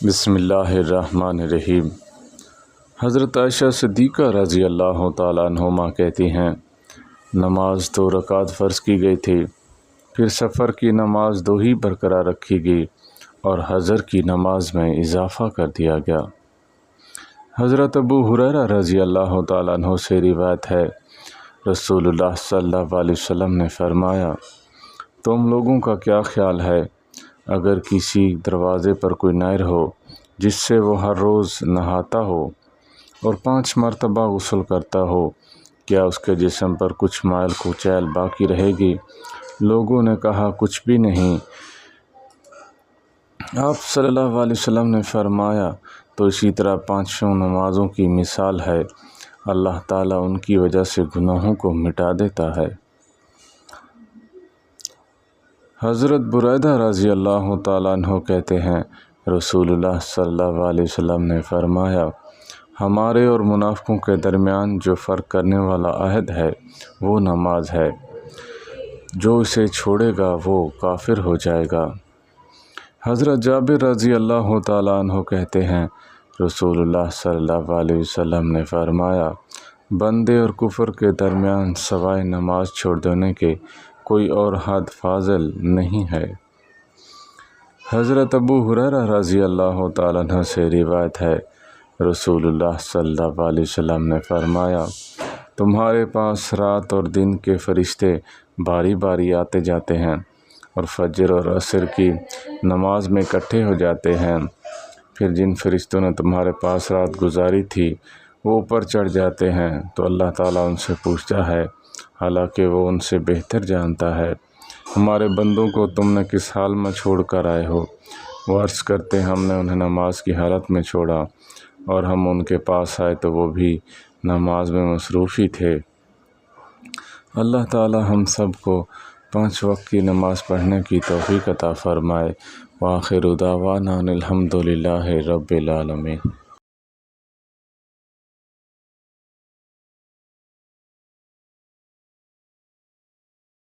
بسم اللہ الرحمن الرحیم۔ حضرت عائشہ صدیقہ رضی اللہ تعالیٰ عنہما کہتی ہیں، نماز 2 رکعت فرض کی گئی تھی، پھر سفر کی نماز 2 ہی برقرار رکھی گئی اور حضر کی نماز میں اضافہ کر دیا گیا۔ حضرت ابو ہریرہ رضی اللہ تعالیٰ عنہ سے روایت ہے، رسول اللہ صلی اللہ علیہ وسلم نے فرمایا، تم لوگوں کا کیا خیال ہے اگر کسی دروازے پر کوئی نہر ہو جس سے وہ ہر روز نہاتا ہو اور 5 مرتبہ غسل کرتا ہو، کیا اس کے جسم پر کچھ مائل کچیل باقی رہے گی؟ لوگوں نے کہا، کچھ بھی نہیں۔ آپ صلی اللہ علیہ وسلم نے فرمایا، تو اسی طرح 5 نمازوں کی مثال ہے، اللہ تعالیٰ ان کی وجہ سے گناہوں کو مٹا دیتا ہے۔ حضرت بریدہ رضی اللہ تعالیٰ عنہ کہتے ہیں، رسول اللہ صلی اللہ علیہ وسلم نے فرمایا، ہمارے اور منافقوں کے درمیان جو فرق کرنے والا عہد ہے وہ نماز ہے، جو اسے چھوڑے گا وہ کافر ہو جائے گا۔ حضرت جابر رضی اللہ تعالیٰ عنہ کہتے ہیں، رسول اللہ صلی اللہ علیہ وسلم نے فرمایا، بندے اور کفر کے درمیان سوائے نماز چھوڑ دینے کے کوئی اور حد فاضل نہیں ہے۔ حضرت ابو ہریرہ رضی اللہ تعالیٰ عنہ سے روایت ہے، رسول اللہ صلی اللہ علیہ وسلم نے فرمایا، تمہارے پاس رات اور دن کے فرشتے باری باری آتے جاتے ہیں اور فجر اور عصر کی نماز میں اکٹھے ہو جاتے ہیں، پھر جن فرشتوں نے تمہارے پاس رات گزاری تھی وہ اوپر چڑھ جاتے ہیں تو اللہ تعالیٰ ان سے پوچھتا ہے، حالانکہ وہ ان سے بہتر جانتا ہے، ہمارے بندوں کو تم نے کس حال میں چھوڑ کر آئے ہو؟ وہ عرض کرتے ہیں، ہم نے انہیں نماز کی حالت میں چھوڑا اور ہم ان کے پاس آئے تو وہ بھی نماز میں مصروف ہی تھے۔ اللہ تعالیٰ ہم سب کو 5 وقت کی نماز پڑھنے کی توفیق عطا فرمائے۔ وآخر دعوانا ان الحمد للہ رب العالمین۔